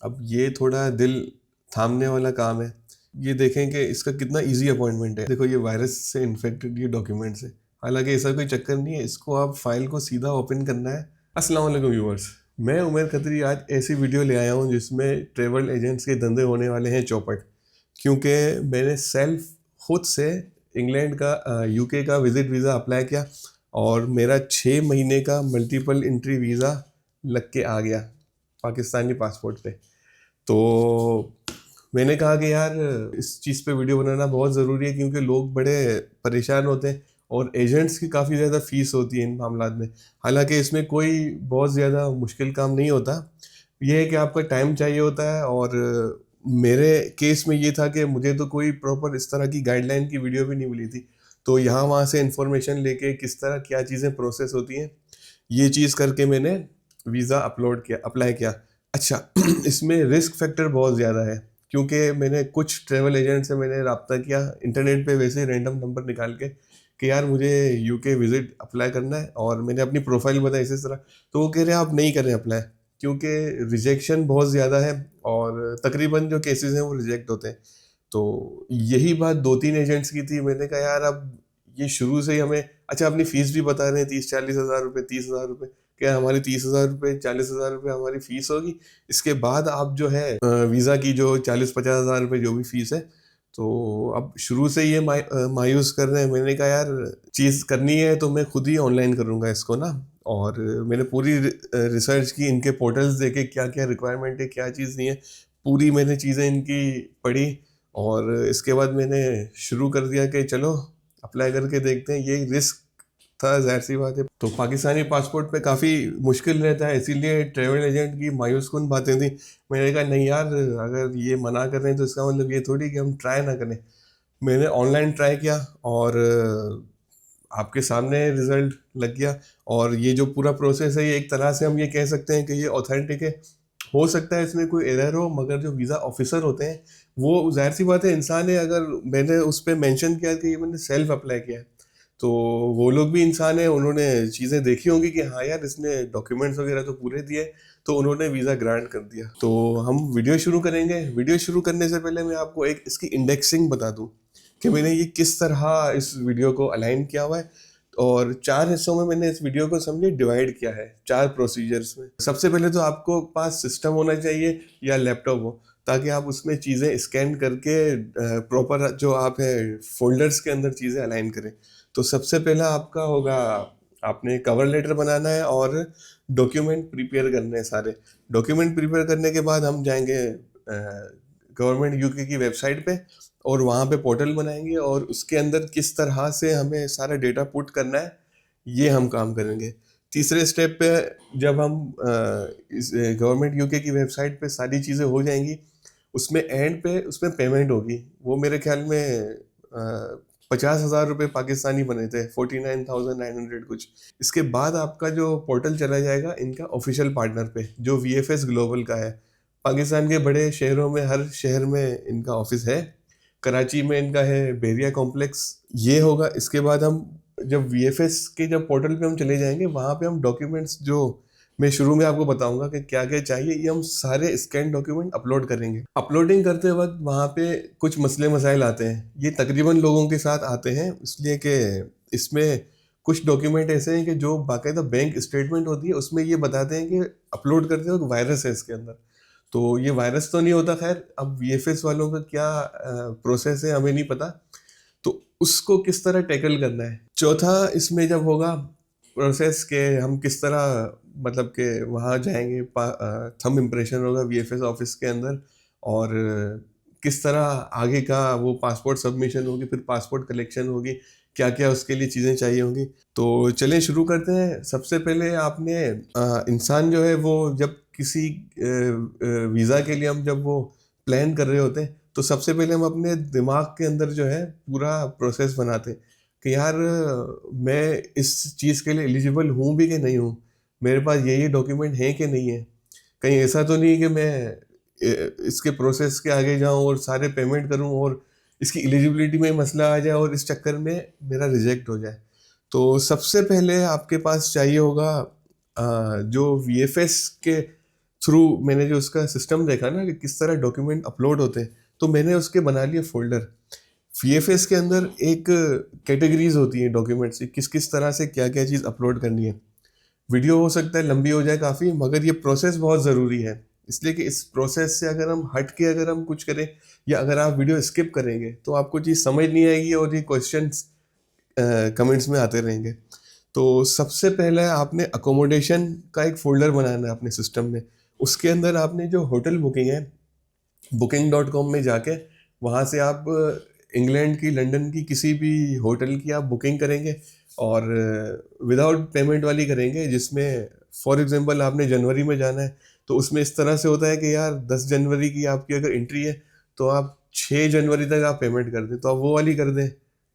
अब ये थोड़ा दिल थामने वाला काम है। ये देखें कि इसका कितना इजी अपॉइंटमेंट है। देखो ये वायरस से इन्फेक्टेड ये डॉक्यूमेंट्स है। हालांकि ऐसा कोई चक्कर नहीं है, इसको आप फाइल को सीधा ओपन करना है। अस्सलाम वालेकुम व्यूअर्स, मैं उमर खत्री आज ऐसी वीडियो ले आया हूँ जिसमें ट्रेवल एजेंट्स के धंधे होने वाले हैं चौपट। क्योंकि मैंने सेल्फ खुद से इंग्लैंड का यूके का विजिट वीज़ा अप्लाई किया और मेरा 6 महीने का मल्टीपल एंट्री वीज़ा लग के आ गया पाकिस्तानी पासपोर्ट पे। तो मैंने कहा कि यार इस चीज़ पे वीडियो बनाना बहुत ज़रूरी है, क्योंकि लोग बड़े परेशान होते हैं और एजेंट्स की काफ़ी ज़्यादा फीस होती है इन मामलों में। हालांकि इसमें कोई बहुत ज़्यादा मुश्किल काम नहीं होता, यह है कि आपका टाइम चाहिए होता है। और मेरे केस में ये था कि मुझे तो कोई प्रॉपर इस तरह की गाइडलाइन की वीडियो भी नहीं मिली थी। तो यहाँ वहाँ से इंफॉर्मेशन लेके किस तरह क्या चीज़ें प्रोसेस होती हैं, ये चीज़ करके मैंने वीज़ा अप्लाई किया। अच्छा इसमें रिस्क फैक्टर बहुत ज़्यादा है, क्योंकि मैंने कुछ ट्रैवल एजेंट से मैंने रब्ता किया इंटरनेट पे वैसे ही रैंडम नंबर निकाल के कि यार मुझे यूके विजिट अप्लाई करना है, और मैंने अपनी प्रोफाइल बताई इसी तरह। तो वो कह रहे हैं आप नहीं करें अप्लाई, क्योंकि रिजेक्शन बहुत ज़्यादा है और तकरीबन जो केसेस हैं वो रिजेक्ट होते हैं। तो यही बात 2-3 एजेंट्स की थी। मैंने कहा यार अब ये शुरू से ही हमें, अच्छा अपनी फ़ीस भी बता रहे हैं 30-40 हज़ार रुपये, 30 हज़ार रुपये। क्या हमारी 30 हज़ार रुपये, 40 हज़ार रुपये हमारी फ़ीस होगी। इसके बाद आप जो है वीज़ा की जो 40-50 हज़ार रुपये जो भी फ़ीस है, तो अब शुरू से ये मायूस कर रहे हैं। मैंने कहा यार चीज़ करनी है तो मैं खुद ही ऑनलाइन करूँगा इसको ना। और मैंने पूरी रिसर्च की, इनके पोर्टल्स देखे क्या क्या रिक्वायरमेंट है, क्या चीज़ नहीं है, पूरी मैंने चीज़ें इनकी पढ़ी। और इसके बाद मैंने शुरू कर दिया कि चलो अप्लाई करके देखते हैं। यही रिस्क था, जाहिर सी बात है। तो पाकिस्तानी पासपोर्ट पे काफ़ी मुश्किल रहता है, इसीलिए ट्रैवल एजेंट की मायूस कुन बातें थी। मैंने कहा नहीं यार, अगर ये मना कर रहे हैं तो इसका मतलब ये थोड़ी कि हम ट्राई ना करें। मैंने ऑनलाइन ट्राई किया और आपके सामने रिजल्ट लग गया। और ये जो पूरा प्रोसेस है, ये एक तरह से हम ये कह सकते हैं कि ये ऑथेंटिक है। हो सकता है इसमें कोई एरर हो, मगर जो वीज़ा ऑफिसर होते हैं वो जाहिर सी बात है इंसान है। अगर मैंने उस पर मैंशन किया कि ये मैंने सेल्फ अप्लाई किया है, तो वो लोग भी इंसान है, उन्होंने चीज़ें देखी होंगी कि हाँ यार इसने डॉक्यूमेंट्स वगैरह तो पूरे दिए, तो उन्होंने वीज़ा ग्रांट कर दिया। तो हम वीडियो शुरू करेंगे। वीडियो शुरू करने से पहले मैं आपको एक इसकी इंडेक्सिंग बता दूं कि मैंने ये किस तरह इस वीडियो को अलाइन किया हुआ है। और 4 हिस्सों में मैंने इस वीडियो को समझे डिवाइड किया है, 4 प्रोसीजर्स में। सबसे पहले तो आपको पास सिस्टम होना चाहिए या लैपटॉप हो, ताकि आप उसमें चीज़ें स्कैन करके प्रॉपर जो आप है फोल्डर्स के अंदर चीज़ें अलाइन करें। तो सबसे पहला आपका होगा, आपने कवर लेटर बनाना है और डॉक्यूमेंट प्रिपेयर करने हैं सारे। डॉक्यूमेंट प्रिपेयर करने के बाद हम जाएंगे गवर्नमेंट यूके की वेबसाइट पे, और वहाँ पे पोर्टल बनाएंगे और उसके अंदर किस तरह से हमें सारा डेटा पुट करना है, ये हम काम करेंगे। तीसरे स्टेप पे जब हम इस गवर्नमेंट यूके की वेबसाइट पे सारी चीज़ें हो जाएंगी, उसमें एंड पे उसमें पेमेंट होगी। वो मेरे ख्याल में 50,000 रुपये पाकिस्तानी बने थे, 49,900 कुछ। इसके बाद आपका जो पोर्टल चला जाएगा इनका ऑफिशियल पार्टनर पे, जो VFS ग्लोबल का है। पाकिस्तान के बड़े शहरों में, हर शहर में इनका ऑफिस है। कराची में इनका है बेरिया कॉम्प्लेक्स, ये होगा। इसके बाद हम जब VFS के जब पोर्टल पे हम चले जाएंगे, वहाँ पे हम डॉक्यूमेंट्स जो मैं शुरू में आपको बताऊंगा कि क्या क्या चाहिए, ये हम सारे स्कैन डॉक्यूमेंट अपलोड करेंगे। अपलोडिंग करते वक्त वहाँ पे कुछ मसले मसाइल आते हैं, ये तकरीबन लोगों के साथ आते हैं, इसलिए कि इसमें कुछ डॉक्यूमेंट ऐसे हैं कि जो बाकायदा बैंक स्टेटमेंट होती है उसमें ये बताते हैं कि अपलोड करते वक्त वायरस है इसके अंदर। तो ये वायरस तो नहीं होता, खैर अब VFS वालों का क्या प्रोसेस है हमें नहीं पता, तो उसको किस तरह टैकल करना है। चौथा इसमें जब होगा प्रोसेस के हम किस तरह, मतलब कि वहाँ जाएंगे, थंब इम्प्रेशन होगा VFS ऑफिस के अंदर, और किस तरह आगे का वो पासपोर्ट सबमिशन होगी, फिर पासपोर्ट कलेक्शन होगी, क्या क्या उसके लिए चीज़ें चाहिए होंगी। तो चलें शुरू करते हैं। सबसे पहले आपने इंसान जो है वो जब किसी वीज़ा के लिए हम जब वो प्लान कर रहे होते हैं, तो सबसे पहले हम अपने दिमाग के अंदर जो है पूरा प्रोसेस बनाते हैं कि यार मैं इस चीज़ के लिए एलिजिबल हूँ भी कि नहीं हूँ, मेरे पास ये डॉक्यूमेंट हैं कि नहीं है। कहीं ऐसा तो नहीं कि मैं इसके प्रोसेस के आगे जाऊँ और सारे पेमेंट करूँ और इसकी एलिजिबिलिटी में मसला आ जाए और इस चक्कर में मेरा रिजेक्ट हो जाए। तो सबसे पहले आपके पास चाहिए होगा जो VFS के थ्रू मैंने जो उसका सिस्टम देखा ना कि किस तरह डॉक्यूमेंट अपलोड होते हैं, तो मैंने उसके बना लिए फोल्डर। VFS के अंदर एक कैटेगरीज होती है डॉक्यूमेंट्स की, किस किस तरह से क्या क्या चीज़ अपलोड करनी है। वीडियो हो सकता है लंबी हो जाए काफ़ी, मगर ये प्रोसेस बहुत ज़रूरी है, इसलिए कि इस प्रोसेस से अगर हम हट के अगर हम कुछ करें या अगर आप वीडियो स्किप करेंगे तो आपको चीज़ समझ नहीं आएगी और ये क्वेश्चंस कमेंट्स में आते रहेंगे। तो सबसे पहले आपने अकोमोडेशन का एक फोल्डर बनाना है अपने सिस्टम में। उसके अंदर आपने जो होटल बुकिंग है, booking.com में जाके वहाँ से आप इंग्लैंड की, लंदन की किसी भी होटल की आप बुकिंग करेंगे और विदाउट पेमेंट वाली करेंगे, जिसमें फॉर एग्जांपल आपने जनवरी में जाना है तो उसमें इस तरह से होता है कि यार 10 जनवरी की आपकी अगर एंट्री है तो आप 6 जनवरी तक आप पेमेंट कर दें, तो आप वो वाली कर दें।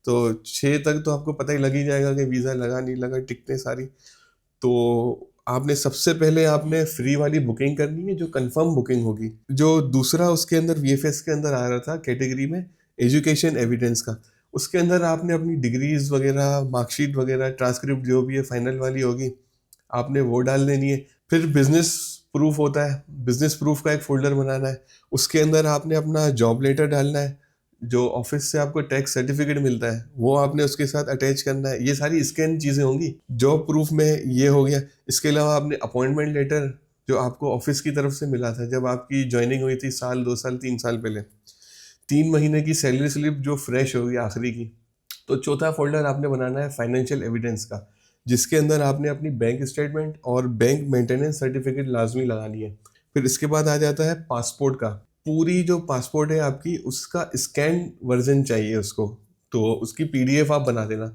तो 6 तक तो आपको पता ही लग ही जाएगा कि वीज़ा लगा नहीं लगा, टिकटें सारी। तो आपने सबसे पहले आपने फ्री वाली बुकिंग करनी है जो कंफर्म बुकिंग होगी। जो दूसरा उसके अंदर VFS के अंदर आ रहा था कैटेगरी में, एजुकेशन एविडेंस का, उसके अंदर आपने अपनी डिग्रीज वगैरह, मार्कशीट वगैरह, ट्रांसक्रिप्ट जो भी है फाइनल वाली होगी, आपने वो डाल देनी है। फिर बिजनेस प्रूफ होता है, बिजनेस प्रूफ का एक फोल्डर बनाना है। उसके अंदर आपने अपना जॉब लेटर डालना है, जो ऑफिस से आपको टैक्स सर्टिफिकेट मिलता है वो आपने उसके साथ अटैच करना है। ये सारी स्कैन चीज़ें होंगी। जॉब प्रूफ में ये हो गया। इसके अलावा आपने अपॉइंटमेंट लेटर जो आपको ऑफिस की तरफ से मिला था जब आपकी ज्वाइनिंग हुई थी, साल 2 साल 3 साल पहले, 3 महीने की सैलरी स्लिप जो फ्रेश होगी आखिरी की। तो चौथा फोल्डर आपने बनाना है फाइनेंशियल एविडेंस का, जिसके अंदर आपने अपनी बैंक स्टेटमेंट और बैंक मेंटेनेंस सर्टिफिकेट लाजमी लगानी है। फिर इसके बाद आ जाता है पासपोर्ट का। पूरी जो पासपोर्ट है आपकी उसका स्कैन वर्जन चाहिए उसको, तो उसकी PDF आप बना देना।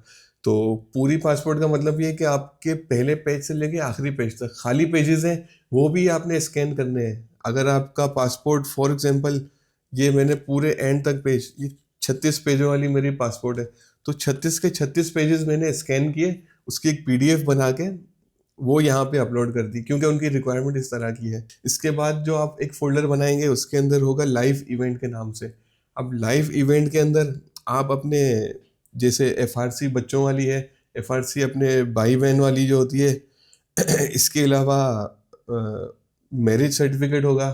तो पूरी पासपोर्ट का मतलब ये है कि आपके पहले पेज से लेके आखिरी पेज तक खाली पेजेस हैं वो भी आपने स्कैन करने हैं। अगर आपका पासपोर्ट फॉर एग्जांपल, ये मैंने पूरे एंड तक पेज, ये 36 पेजों वाली मेरी पासपोर्ट है, तो 36 के 36 पेजेस मैंने स्कैन किए, उसकी एक PDF बना के वो यहाँ पे अपलोड कर दी, क्योंकि उनकी रिक्वायरमेंट इस तरह की है। इसके बाद जो आप एक फोल्डर बनाएंगे उसके अंदर होगा लाइव इवेंट के नाम से। अब लाइव इवेंट के अंदर आप अपने, जैसे FRC बच्चों वाली है, FRC अपने भाई बहन वाली जो होती है, इसके अलावा मैरिज सर्टिफिकेट होगा,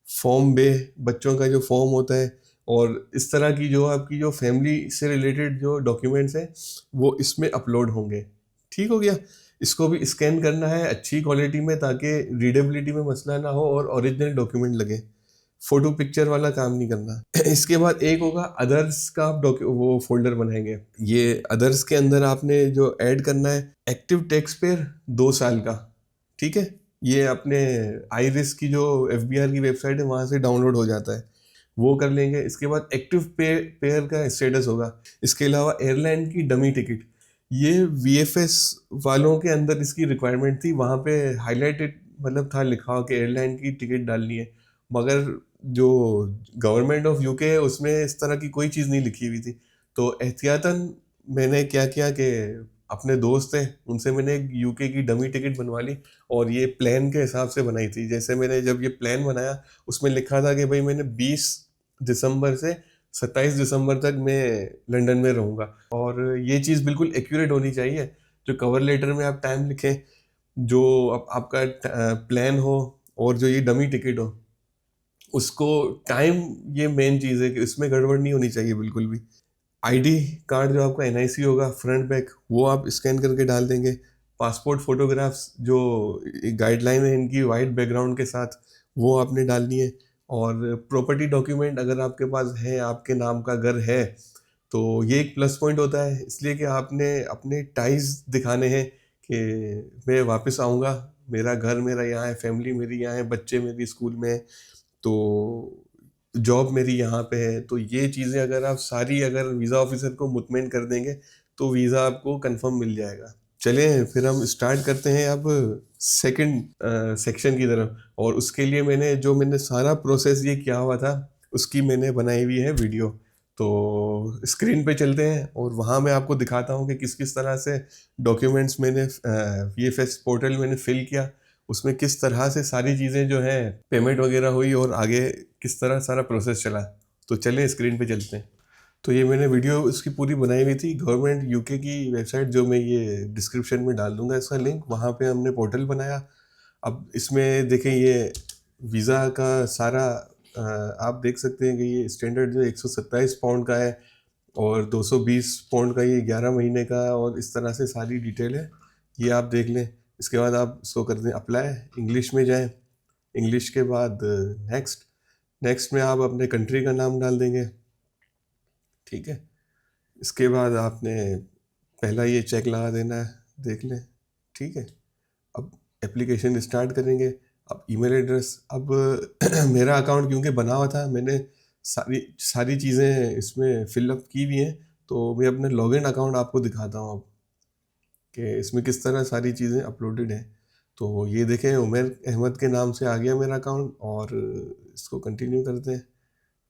फॉर्म बे, बच्चों का जो फॉर्म होता है, और इस तरह की जो आपकी जो फैमिली से रिलेटेड जो डॉक्यूमेंट्स हैं वो इसमें अपलोड होंगे। ठीक हो गया। इसको भी स्कैन करना है अच्छी क्वालिटी में ताकि रीडेबिलिटी में मसला ना हो और ओरिजिनल डॉक्यूमेंट लगे। फोटो पिक्चर वाला काम नहीं करना। इसके बाद एक होगा अदर्स का, आप वो फोल्डर बनाएंगे। ये अदर्स के अंदर आपने जो ऐड करना है एक्टिव टैक्स पेयर 2 साल का। ठीक है, ये अपने आईरिस की जो FBR की वेबसाइट है वहाँ से डाउनलोड हो जाता है, वो कर लेंगे। इसके बाद एक्टिव पेयर का स्टेटस होगा। इसके अलावा एयरलाइन की डमी टिकट, ये VFS वालों के अंदर इसकी रिक्वायरमेंट थी, वहाँ पे हाईलाइटेड मतलब था लिखा हो कि एयरलाइन की टिकट डालनी है, मगर जो गवर्नमेंट ऑफ UK है उसमें इस तरह की कोई चीज़ नहीं लिखी हुई थी। तो एहतियातन मैंने क्या किया कि अपने दोस्त हैं उनसे मैंने एक UK की डमी टिकट बनवा ली, और ये प्लान के हिसाब से बनाई थी। जैसे मैंने जब ये प्लान बनाया उसमें लिखा था कि भाई मैंने 20 दिसंबर से 27 दिसंबर तक मैं लंदन में रहूँगा, और ये चीज़ बिल्कुल एक्यूरेट होनी चाहिए। जो कवर लेटर में आप टाइम लिखें, जो आपका प्लान हो, और जो ये डमी टिकट हो उसको टाइम, ये मेन चीज़ है कि इसमें गड़बड़ नहीं होनी चाहिए बिल्कुल भी। ID कार्ड जो आपका NIC होगा फ्रंट बैक, वो आप स्कैन करके डाल देंगे। पासपोर्ट फोटोग्राफ्स जो गाइडलाइन है इनकी वाइट बैकग्राउंड के साथ, वो आपने डालनी है। और प्रॉपर्टी डॉक्यूमेंट अगर आपके पास है, आपके नाम का घर है, तो ये एक प्लस पॉइंट होता है, इसलिए कि आपने अपने टाइज दिखाने हैं कि मैं वापस आऊँगा, मेरा घर मेरा यहाँ है, फैमिली मेरी यहाँ है, बच्चे मेरी स्कूल में है, तो जॉब मेरी यहाँ पे है। तो ये चीज़ें अगर आप सारी अगर वीज़ा ऑफिसर को मुतमईन कर देंगे तो वीज़ा आपको कंफर्म मिल जाएगा। चलें फिर हम स्टार्ट करते हैं अब सेकंड सेक्शन की तरफ, और उसके लिए मैंने सारा प्रोसेस ये किया हुआ था उसकी मैंने बनाई हुई है वीडियो। तो स्क्रीन पे चलते हैं और वहाँ मैं आपको दिखाता हूँ कि किस किस तरह से डॉक्यूमेंट्स मैंने VFS पोर्टल मैंने फिल किया, उसमें किस तरह से सारी चीज़ें जो हैं पेमेंट वगैरह हुई, और आगे किस तरह सारा प्रोसेस चला। तो चलें स्क्रीन पे चलते हैं। तो ये मैंने वीडियो इसकी पूरी बनाई हुई थी, गवर्नमेंट UK की वेबसाइट, जो मैं ये डिस्क्रिप्शन में डाल दूंगा इसका लिंक। वहाँ पे हमने पोर्टल बनाया, अब इसमें देखें ये वीज़ा का सारा आप देख सकते हैं कि ये स्टैंडर्ड जो 127 पाउंड का है और 220 पाउंड का ये 11 महीने का, और इस तरह से सारी डिटेल है, ये आप देख लें। इसके बाद आप इसको कर दें अप्लाई, इंग्लिश में जाएं, इंग्लिश के बाद नेक्स्ट, नेक्स्ट में आप अपने कंट्री का नाम डाल देंगे, ठीक है। इसके बाद आपने पहला ये चेक लगा देना है, देख लें, ठीक है। अब एप्लीकेशन स्टार्ट करेंगे। अब ईमेल एड्रेस, अब मेरा अकाउंट क्योंकि बना हुआ था, मैंने सारी सारी चीज़ें इसमें फिलअप की हुई हैं, तो मैं अपने लॉगिन अकाउंट आपको दिखाता हूँ अब कि इसमें किस तरह सारी चीज़ें अपलोडेड हैं। तो ये देखें उमर अहमद के नाम से आ गया मेरा अकाउंट, और इसको कंटिन्यू करते हैं,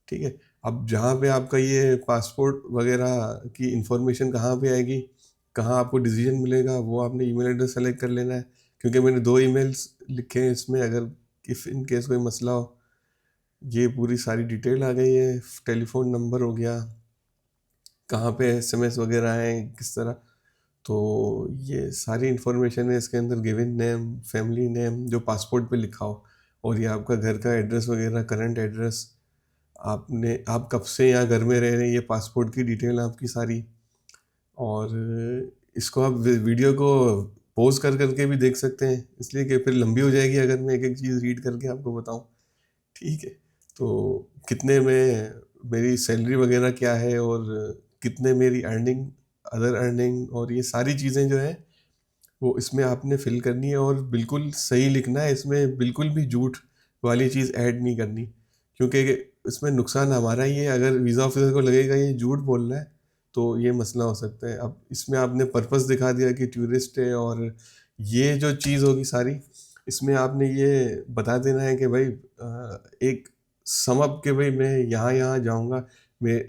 ठीक है। अब जहाँ पे आपका ये पासपोर्ट वगैरह की इंफॉर्मेशन कहाँ पे आएगी, कहाँ आपको डिसीजन मिलेगा, वो आपने ईमेल एड्रेस सेलेक्ट कर लेना है, क्योंकि मैंने 2 ईमेल्स लिखे हैं इसमें, अगर इफ़ इन केस कोई मसला हो। ये पूरी सारी डिटेल आ गई है, टेलीफोन नंबर हो गया, कहाँ पे एसएमएस वगैरह हैं किस तरह, तो ये सारी इन्फॉर्मेशन है इसके अंदर, गिवन नेम, फैमिली नेम जो पासपोर्ट पे लिखा हो, और ये आपका घर का एड्रेस वगैरह, करंट एड्रेस, आपने आप कब से यहाँ घर में रह रहे हैं, ये पासपोर्ट की डिटेल आपकी सारी। और इसको आप वीडियो को पॉज कर करके भी देख सकते हैं, इसलिए कि फिर लंबी हो जाएगी अगर मैं एक एक चीज़ रीड करके आपको बताऊं, ठीक है। तो कितने में मेरी सैलरी वगैरह क्या है, और कितने मेरी अर्निंग, अदर अर्निंग, और ये सारी चीज़ें जो है वो इसमें आपने फिल करनी है, और बिल्कुल सही लिखना है, इसमें बिल्कुल भी झूठ वाली चीज़ ऐड नहीं करनी, क्योंकि इसमें नुकसान हमारा ही है। अगर वीज़ा ऑफिसर को लगेगा ये झूठ बोल रहा है तो ये मसला हो सकता है। अब इसमें आपने पर्पस दिखा दिया कि टूरिस्ट है, और ये जो चीज़ होगी सारी, इसमें आपने ये बता देना है कि भाई एक सम अप के भाई मैं यहाँ यहाँ जाऊँगा, मैं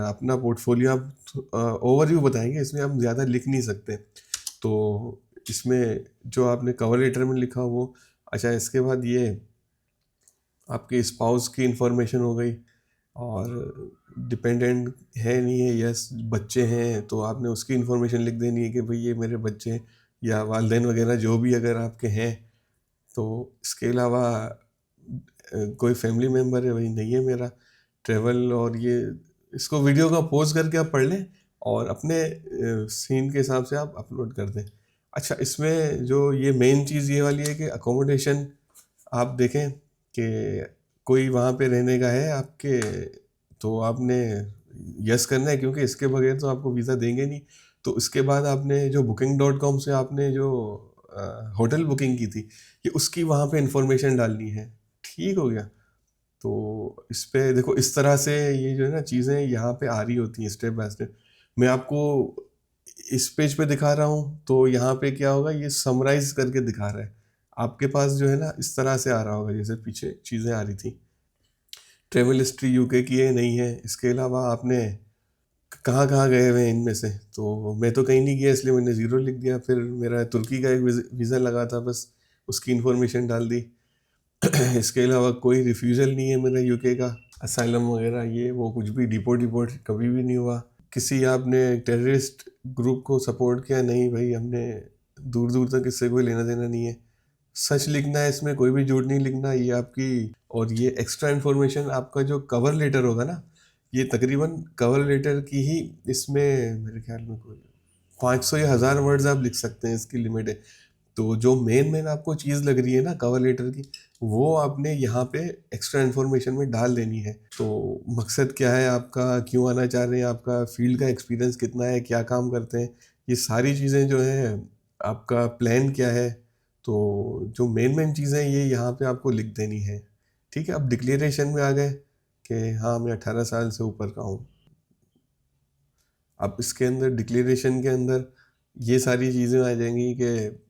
अपना पोर्टफोलियो आप ओवरव्यू बताएंगे, इसमें हम ज़्यादा लिख नहीं सकते। तो इसमें जो आपने कवर लेटर में लिखा वो, अच्छा, इसके बाद ये आपके स्पाउस की इंफॉर्मेशन हो गई, और डिपेंडेंट है नहीं है, यस बच्चे हैं तो आपने उसकी इन्फॉर्मेशन लिख देनी है कि भाई ये मेरे बच्चे हैं, या वालदेन वगैरह जो भी अगर आपके हैं। तो इसके अलावा कोई फैमिली मेम्बर है, वही नहीं है मेरा, ट्रेवल, और ये इसको वीडियो का पॉज करके आप पढ़ लें, और अपने सीन के हिसाब से आप अपलोड कर दें। अच्छा, इसमें जो ये मेन चीज़ ये वाली है कि अकोमोडेशन आप देखें कि कोई वहाँ पे रहने का है आपके, तो आपने यस करना है, क्योंकि इसके बगैर तो आपको वीज़ा देंगे नहीं। तो इसके बाद आपने जो booking.com से आपने जो होटल बुकिंग की थी, ये उसकी वहाँ पे इंफॉर्मेशन डालनी है, ठीक हो गया। तो इस पे देखो, इस तरह से ये जो है ना चीज़ें यहाँ पे आ रही होती हैं स्टेप बाय स्टेप। मैं आपको इस पेज पे दिखा रहा हूँ, तो यहाँ पे क्या होगा, ये समराइज करके दिखा रहा है। आपके पास जो है ना इस तरह से आ रहा होगा, जैसे पीछे चीज़ें आ रही थी। ट्रेवल हिस्ट्री यूके की है नहीं है, इसके अलावा आपने कहाँ कहाँ गए हुए हैं इनमें से, तो मैं तो कहीं नहीं गया इसलिए मैंने ज़ीरो लिख दिया। फिर मेरा तुर्की का एक वीज़ा लगा था, बस उसकी इन्फॉर्मेशन डाल दी। इसके अलावा कोई रिफ्यूज़ल नहीं है मेरा यूके का, असाइलम वगैरह ये वो कुछ भी, डिपोर्ट कभी भी नहीं हुआ। किसी आपने टेररिस्ट ग्रुप को सपोर्ट किया नहीं भाई, हमने दूर दूर तक इससे कोई लेना देना नहीं है। सच लिखना है इसमें, कोई भी झूठ नहीं लिखना, ये आपकी। और ये एक्स्ट्रा इन्फॉर्मेशन आपका जो कवर लेटर होगा ना, ये तकरीबन कवर लेटर की ही इसमें मेरे ख्याल में कोई 500 या 1000 वर्ड्स आप लिख सकते हैं, इसकी लिमिट है। तो जो मेन मेन आपको चीज़ लग रही है ना कवर लेटर की, वो आपने यहाँ पे एक्स्ट्रा इन्फॉर्मेशन में डाल देनी है। तो मकसद क्या है आपका, क्यों आना चाह रहे हैं, आपका फील्ड का एक्सपीरियंस कितना है, क्या काम करते हैं, ये सारी चीज़ें जो है, आपका प्लान क्या है। तो जो मेन मेन चीज़ें ये यहाँ पे आपको लिख देनी है, ठीक है। अब डिक्लेरेशन में आ गए कि हाँ मैं 18 साल से ऊपर का हूँ। अब इसके अंदर डिक्लेरेशन के अंदर ये सारी चीज़ें आ जाएंगी कि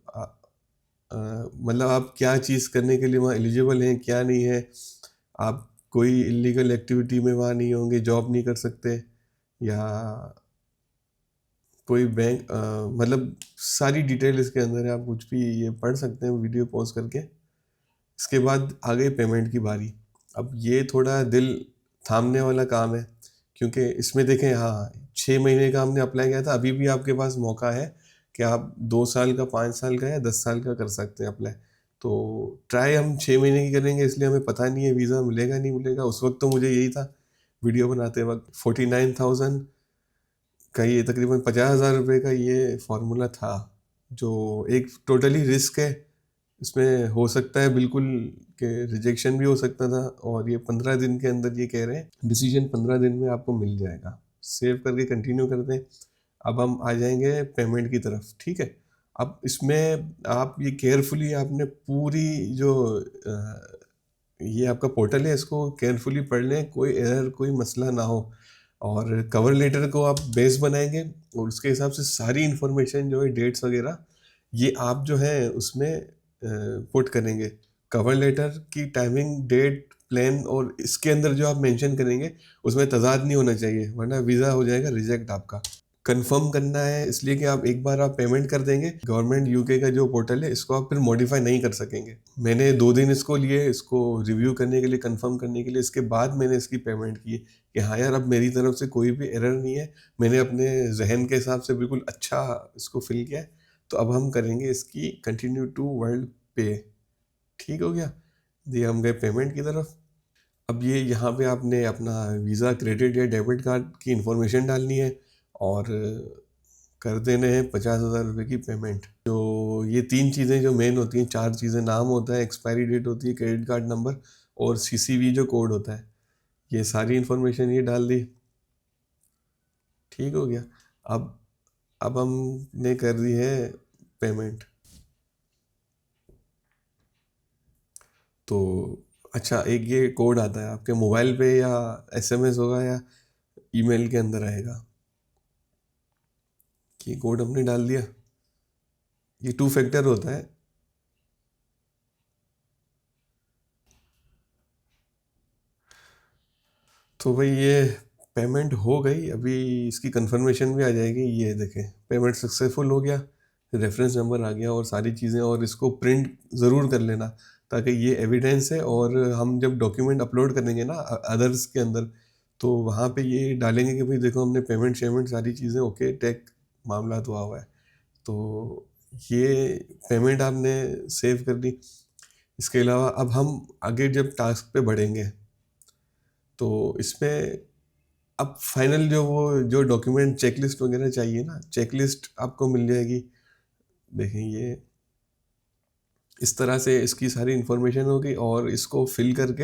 मतलब आप क्या चीज़ करने के लिए वहाँ एलिजिबल हैं, क्या नहीं है। आप कोई इलीगल एक्टिविटी में वहाँ नहीं होंगे, जॉब नहीं कर सकते, या कोई बैंक मतलब सारी डिटेल इसके अंदर है, आप कुछ भी ये पढ़ सकते हैं वीडियो पॉज करके। इसके बाद आ गई पेमेंट की बारी। अब ये थोड़ा दिल थामने वाला काम है, क्योंकि इसमें देखें, हाँ 6 महीने का हमने अप्लाई किया था, अभी भी आपके पास मौका है कि आप 2 साल का, 5 साल का, या 10 साल का कर सकते हैं अप्लाई। तो ट्राई हम 6 महीने की करेंगे, इसलिए हमें पता नहीं है वीज़ा मिलेगा नहीं मिलेगा। उस वक्त तो मुझे यही था वीडियो बनाते वक्त। 49,000 का ये तकरीबन 50,000 रुपये का ये फार्मूला था, जो एक टोटली रिस्क है। इसमें हो सकता है बिल्कुल कि रिजेक्शन भी हो सकता था, और ये 15 दिन के अंदर ये कह रहे हैं डिसीजन 15 दिन में आपको मिल जाएगा। सेव करके कंटिन्यू करते हैं। अब हम आ जाएंगे पेमेंट की तरफ, ठीक है। अब इसमें आप ये केयरफुली आपने पूरी जो ये आपका पोर्टल है इसको केयरफुली पढ़ लें, कोई एरर कोई मसला ना हो। और कवर लेटर को आप बेस बनाएंगे और उसके हिसाब से सारी इन्फॉर्मेशन जो है डेट्स वगैरह ये आप जो है उसमें पुट करेंगे। कवर लेटर की टाइमिंग, डेट, प्लान, और इसके अंदर जो आप मेंशन करेंगे उसमें तजाद नहीं होना चाहिए, वरना वीज़ा हो जाएगा रिजेक्ट आपका। कंफर्म करना है इसलिए कि आप एक बार आप पेमेंट कर देंगे, गवर्नमेंट यूके का जो पोर्टल है इसको आप फिर मॉडिफाई नहीं कर सकेंगे। मैंने 2 दिन इसको लिए, इसको रिव्यू करने के लिए, कंफर्म करने के लिए। इसके बाद मैंने इसकी पेमेंट की कि हाँ यार अब मेरी तरफ से कोई भी एरर नहीं है, मैंने अपने जहन के हिसाब से बिल्कुल अच्छा इसको फिल किया है। तो अब हम करेंगे इसकी कंटिन्यू टू वर्ल्ड पे। ठीक हो गया, दिए हम गए पेमेंट की तरफ। अब ये यहाँ पे आपने अपना वीज़ा, क्रेडिट या डेबिट कार्ड की इंफॉर्मेशन डालनी है और कर देने हैं 50,000 रुपये की पेमेंट। जो ये 3 चीज़ें जो मेन होती हैं, 4 चीज़ें, नाम होता है, एक्सपायरी डेट होती है, क्रेडिट कार्ड नंबर, और सीसीवी जो कोड होता है, ये सारी इन्फॉर्मेशन ये डाल दी। ठीक हो गया। अब हमने कर दी है पेमेंट। तो अच्छा, एक ये कोड आता है आपके मोबाइल पे, या एसएमएस होगा या ईमेल के अंदर आएगा। ये कोड हमने डाल दिया, ये 2 फैक्टर होता है। तो भाई ये पेमेंट हो गई, अभी इसकी कंफर्मेशन भी आ जाएगी। ये देखें पेमेंट सक्सेसफुल हो गया, रेफरेंस नंबर आ गया और सारी चीज़ें। और इसको प्रिंट ज़रूर कर लेना ताकि ये एविडेंस है, और हम जब डॉक्यूमेंट अपलोड करेंगे ना अदर्स के अंदर, तो वहाँ पे ये डालेंगे कि भाई देखो हमने पेमेंट शेमेंट सारी चीज़ें ओके, टेक मामला तो हुआ है। तो ये पेमेंट आपने सेव कर दी। इसके अलावा अब हम आगे जब टास्क पे बढ़ेंगे तो इसमें अब फाइनल जो वो जो डॉक्यूमेंट चेकलिस्ट वगैरह चाहिए ना, चेकलिस्ट आपको मिल जाएगी। देखें ये इस तरह से इसकी सारी इन्फॉर्मेशन होगी, और इसको फिल करके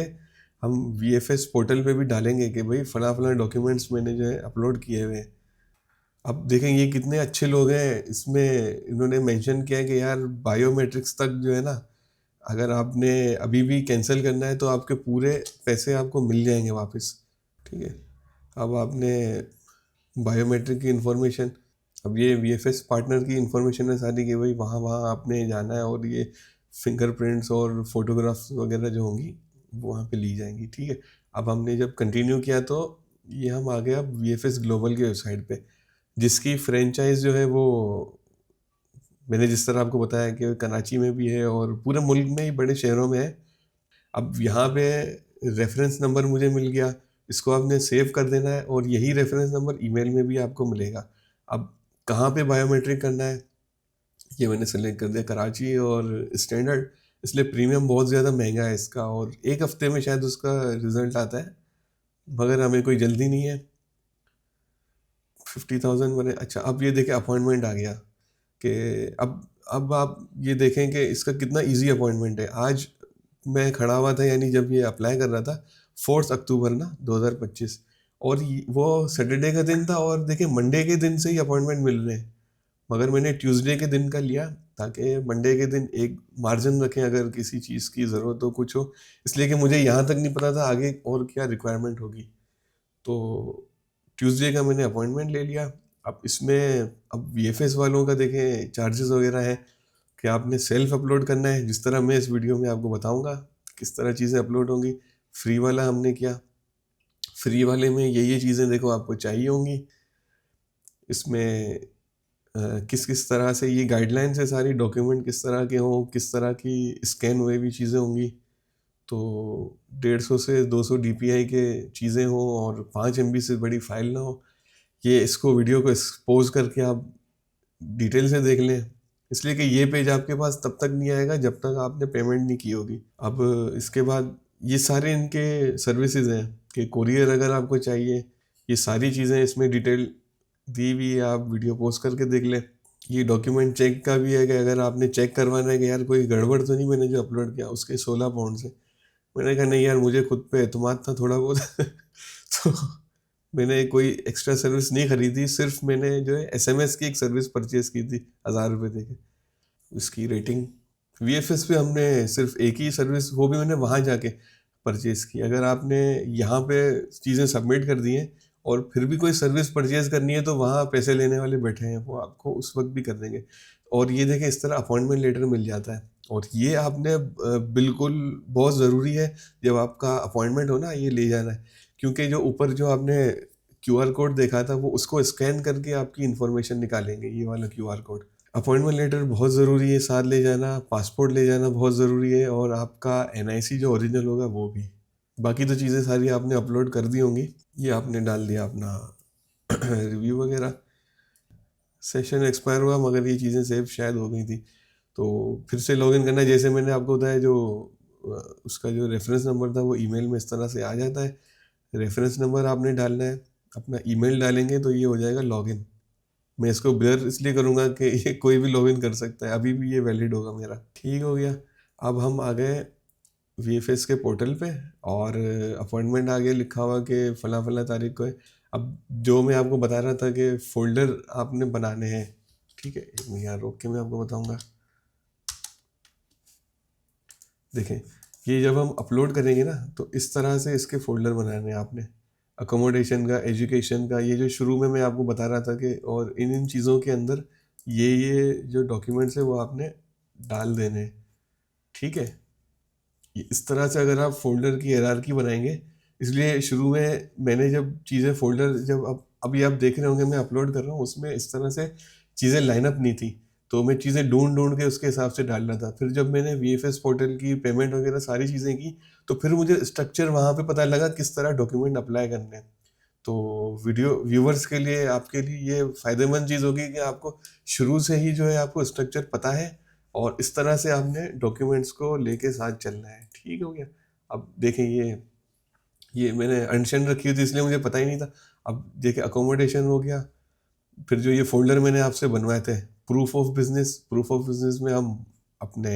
हम वीएफएस पोर्टल पे भी डालेंगे कि भाई फला फला डॉक्यूमेंट्स मैंने जो है अपलोड किए हुए हैं। अब देखें ये कितने अच्छे लोग हैं, इसमें इन्होंने मेंशन किया है कि यार बायोमेट्रिक्स तक जो है ना, अगर आपने अभी भी कैंसिल करना है तो आपके पूरे पैसे आपको मिल जाएंगे वापस। ठीक है। अब आपने बायोमेट्रिक की इंफॉर्मेशन, अब ये वीएफएस पार्टनर की इंफॉर्मेशन है सारी कि भाई वहाँ वहाँ आपने जाना है, और ये फिंगरप्रिंट्स और फोटोग्राफ्स वगैरह जो होंगी वो वहाँ पे ली जाएंगी। ठीक है। अब हमने जब कंटिन्यू किया तो ये हम आ गए अब वीएफएस ग्लोबल की वेबसाइट पे, जिसकी फ्रेंचाइज जो है वो मैंने जिस तरह आपको बताया कि कराची में भी है और पूरे मुल्क में ही बड़े शहरों में है। अब यहाँ पे रेफरेंस नंबर मुझे मिल गया, इसको आपने सेव कर देना है, और यही रेफरेंस नंबर ईमेल में भी आपको मिलेगा। अब कहाँ पे बायोमेट्रिक करना है ये मैंने सेलेक्ट कर दिया, कराची और स्टैंडर्ड। इसलिए प्रीमियम बहुत ज़्यादा महंगा है इसका, और 1 हफ्ते में शायद उसका रिजल्ट आता है, मगर हमें कोई जल्दी नहीं है। 50,000 बने। अच्छा, अब ये देखें अपॉइंटमेंट आ गया कि अब आप ये देखें कि इसका कितना इजी अपॉइंटमेंट है। आज मैं खड़ा हुआ था, यानी जब ये अप्लाई कर रहा था 4 अक्टूबर ना 2025, और वो सैटरडे का दिन था, और देखिए मंडे के दिन से ही अपॉइंटमेंट मिल रहे हैं। मगर मैंने ट्यूसडे के दिन का लिया ताकि मंडे के दिन एक मार्जिन रखें अगर किसी चीज़ की ज़रूरत हो, कुछ हो। इसलिए कि मुझे यहाँ तक नहीं पता था आगे और क्या रिक्वायरमेंट होगी। तो ट्यूसडे का मैंने अपॉइंटमेंट ले लिया। अब इसमें अब वीएफएस वालों का देखें चार्जेस वगैरह है कि आपने सेल्फ अपलोड करना है, जिस तरह मैं इस वीडियो में आपको बताऊंगा किस तरह चीज़ें अपलोड होंगी। फ्री वाला हमने किया, फ्री वाले में ये चीज़ें देखो आपको चाहिए होंगी। इसमें किस किस तरह से ये गाइडलाइंस है सारी, डॉक्यूमेंट किस तरह के हों, किस तरह की स्कैन हुए भी चीज़ें होंगी। तो 150 से 200 DPI के चीज़ें हों, और 5 MB से बड़ी फाइल ना हो। ये इसको वीडियो को एक्सपोज करके आप डिटेल से देख लें, इसलिए कि ये पेज आपके पास तब तक नहीं आएगा जब तक आपने पेमेंट नहीं की होगी। अब इसके बाद ये सारे इनके सर्विसेज हैं कि कोरियर अगर आपको चाहिए, ये सारी चीज़ें इसमें डिटेल दी हुई है, आप वीडियो पोस्ट करके देख लें। ये डॉक्यूमेंट चेक का भी है कि अगर आपने चेक करवाना है कि यार कोई गड़बड़ तो नहीं मैंने जो अपलोड किया उसके 16 पाउंड से, मैंने कहा नहीं यार मुझे खुद पे एतमाद था थोड़ा बहुत तो मैंने कोई एक्स्ट्रा सर्विस नहीं खरीदी, सिर्फ मैंने जो है एसएमएस की एक सर्विस परचेज की थी 1000 रुपये देके। उसकी रेटिंग वीएफएस पे हमने सिर्फ एक ही सर्विस, वो भी मैंने वहाँ जाके परचेज़ की। अगर आपने यहाँ पे चीज़ें सबमिट कर दी हैं और फिर भी कोई सर्विस परचेज़ करनी है तो वहाँ पैसे लेने वाले बैठे हैं, वो आपको उस वक्त भी कर देंगे। और ये देखें इस तरह अपॉइंटमेंट लेटर मिल जाता है। और ये आपने बिल्कुल बहुत ज़रूरी है, जब आपका अपॉइंटमेंट हो ना ये ले जाना है, क्योंकि जो ऊपर जो आपने क्यूआर कोड देखा था वो उसको स्कैन करके आपकी इन्फॉर्मेशन निकालेंगे, ये वाला क्यूआर कोड। अपॉइंटमेंट लेटर बहुत ज़रूरी है, साथ ले जाना, पासपोर्ट ले जाना बहुत ज़रूरी है, और आपका एनआईसी जो ओरिजिनल होगा वो भी। बाकी तो चीज़ें सारी आपने अपलोड कर दी होंगी, ये आपने डाल दिया अपना रिव्यू वगैरह। सेशन एक्सपायर हुआ मगर ये चीज़ें सेव शायद हो गई थी, तो फिर से लॉगिन करना है। जैसे मैंने आपको बताया जो उसका जो रेफरेंस नंबर था वो ईमेल में इस तरह से आ जाता है। रेफरेंस नंबर आपने डालना है, अपना ईमेल डालेंगे तो ये हो जाएगा लॉगिन। मैं इसको ब्लर इसलिए करूँगा कि ये कोई भी लॉगिन कर सकता है, अभी भी ये वैलिड होगा मेरा। ठीक हो गया। अब हम आ गए वीएफएस के पोर्टल पे, और अपॉइंटमेंट आगे लिखा हुआ कि फ़लाँ फ़लाँ तारीख को है। अब जो मैं आपको बता रहा था कि फ़ोल्डर आपने बनाने हैं, ठीक है, एक मिनट यहाँ रोक के मैं आपको बताऊँगा। देखें, ये जब हम अपलोड करेंगे ना तो इस तरह से इसके फ़ोल्डर बनाने हैं आपने। अकोमोडेशन का, एजुकेशन का, ये जो शुरू में मैं आपको बता रहा था कि, और इन चीज़ों के अंदर ये जो डॉक्यूमेंट्स है वो आपने डाल देने हैं, ठीक है। इस तरह से अगर आप फोल्डर की हायरार्की बनाएंगे, इसलिए शुरू में मैंने जब चीज़ें फोल्डर, जब अब अभी आप देख रहे होंगे मैं अपलोड कर रहा हूँ, उसमें इस तरह से चीज़ें लाइनअप नहीं थी, तो मैं चीज़ें ढूंढ ढूंढ के उसके हिसाब से डाल रहा था। फिर जब मैंने वीएफएस पोर्टल की पेमेंट वगैरह सारी चीज़ें की, तो फिर मुझे स्ट्रक्चर वहाँ पे पता लगा किस तरह डॉक्यूमेंट अप्लाई करने हैं। तो वीडियो व्यूवर्स के लिए, आपके लिए ये फ़ायदेमंद चीज़ होगी कि आपको शुरू से ही जो है आपको स्ट्रक्चर पता है, और इस तरह से आपने डॉक्यूमेंट्स को लेके साथ चलना है। ठीक हो गया। अब देखें, ये मैंने अनशन रखी हुई थी इसलिए मुझे पता ही नहीं था। अब देखिए अकोमोडेशन हो गया, फिर जो ये फोल्डर मैंने आपसे बनवाए थे proof of business, proof of business में हम अपने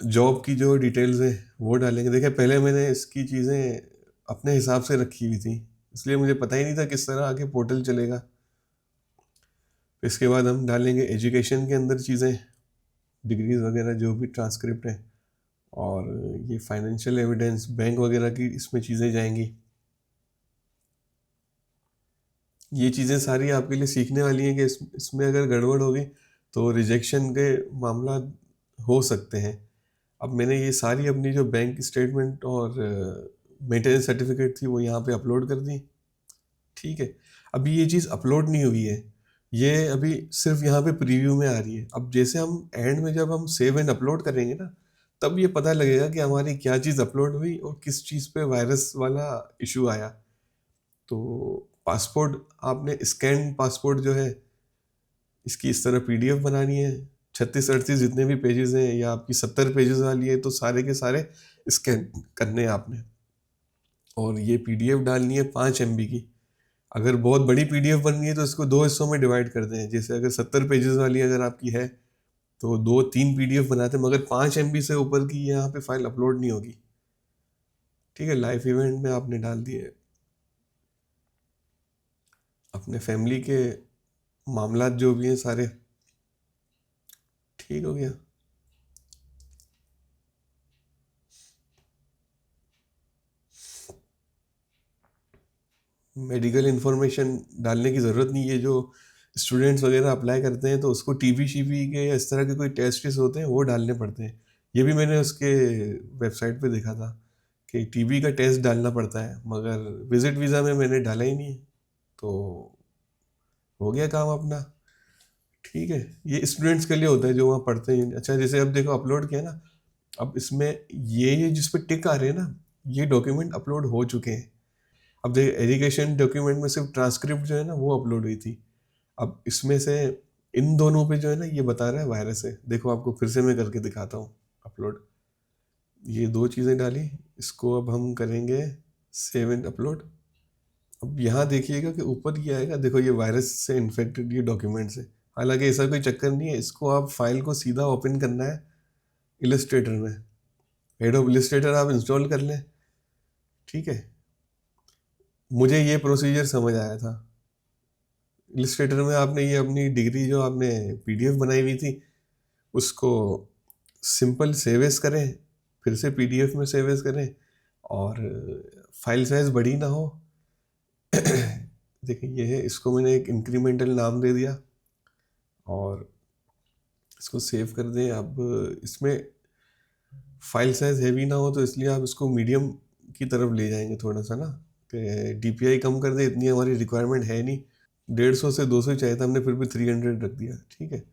जॉब की जो डिटेल्स है वो डालेंगे। देखिए पहले मैंने इसकी चीज़ें अपने हिसाब से रखी हुई थी, इसलिए मुझे पता ही नहीं था किस तरह आगे पोर्टल चलेगा। इसके बाद हम डालेंगे एजुकेशन के अंदर चीज़ें, डिग्रीज वगैरह जो भी ट्रांसक्रिप्ट है, और ये फाइनेंशियल एविडेंस, बैंक वगैरह की इसमें चीज़ें जाएंगी। ये चीज़ें सारी आपके लिए सीखने वाली हैं कि इसमें अगर गड़बड़ होगी तो रिजेक्शन के मामला हो सकते हैं। अब मैंने ये सारी अपनी जो बैंक स्टेटमेंट और मेंटेनेंस सर्टिफिकेट थी वो यहाँ पे अपलोड कर दी, ठीक है। अभी ये चीज़ अपलोड नहीं हुई है, ये अभी सिर्फ यहाँ पे प्रीव्यू में आ रही है। अब जैसे हम एंड में जब हम सेव एंड अपलोड करेंगे ना, तब ये पता लगेगा कि हमारी क्या चीज़ अपलोड हुई और किस चीज़ पे वायरस वाला इशू आया। तो पासपोर्ट, आपने स्कैन पासपोर्ट जो है इसकी इस तरह पीडीएफ बनानी है। 36-38 जितने भी पेजेस हैं, या आपकी 70 पेजेस वाली है तो सारे के सारे स्कैन करने हैं आपने, और ये पीडीएफ डालनी है 5 MB की। अगर बहुत बड़ी पीडीएफ बननी है तो इसको 2 हिस्सों में डिवाइड कर दें। जैसे अगर 70 पेजेस वाली अगर आपकी है तो 2-3 पीडीएफ बनाते हैं, मगर 5 MB से ऊपर की यहाँ पे फाइल अपलोड नहीं होगी, ठीक है। लाइफ इवेंट में आपने डाल दिए अपने फैमिली के मामला जो भी हैं सारे, ठीक हो गया। मेडिकल इन्फॉर्मेशन डालने की ज़रूरत नहीं है, जो स्टूडेंट्स वगैरह अप्लाई करते हैं तो उसको टीबी शीबी के या इस तरह के कोई टेस्ट होते हैं वो डालने पड़ते हैं। ये भी मैंने उसके वेबसाइट पे देखा था कि टीबी का टेस्ट डालना पड़ता है, मगर विजिट वीज़ा में मैंने डाला ही नहीं, तो हो गया काम अपना, ठीक है। ये स्टूडेंट्स के लिए होता है जो वहाँ पढ़ते हैं। अच्छा, जैसे अब देखो अपलोड किया ना, अब इसमें ये जिस पे टिक आ रहे हैं ना, ये डॉक्यूमेंट अपलोड हो चुके हैं। अब देखिए एजुकेशन डॉक्यूमेंट में सिर्फ ट्रांसक्रिप्ट जो है ना वो अपलोड हुई थी। अब इसमें से इन दोनों पे जो है ना ये बता रहा है वायरस है। देखो आपको फिर से मैं करके दिखाता हूँ अपलोड। ये दो चीज़ें डाली, इसको अब हम करेंगे सेव एंड अपलोड। अब यहाँ देखिएगा कि ऊपर ये आएगा, देखो ये वायरस से इन्फेक्टेड ये डॉक्यूमेंट्स है। हालांकि ऐसा कोई चक्कर नहीं है, इसको आप फाइल को सीधा ओपन करना है इलस्ट्रेटर में। एडोब इलस्ट्रेटर आप इंस्टॉल कर लें, ठीक है। मुझे ये प्रोसीजर समझ आया था। इलस्ट्रेटर में आपने ये अपनी डिग्री जो आपने पीडीएफ बनाई हुई थी उसको सिंपल सेव एज करें, फिर से पीडीएफ में सेव एज करें, और फाइल साइज बड़ी ना हो। देखिए ये है, इसको मैंने एक इंक्रीमेंटल नाम दे दिया और इसको सेव कर दें। अब इसमें फाइल साइज हैवी ना हो तो इसलिए आप इसको मीडियम की तरफ ले जाएंगे थोड़ा सा ना, कि डीपीआई कम कर दे, इतनी हमारी रिक्वायरमेंट है नहीं। 150 से 200 चाहिए था, हमने फिर भी 300 रख दिया, ठीक है।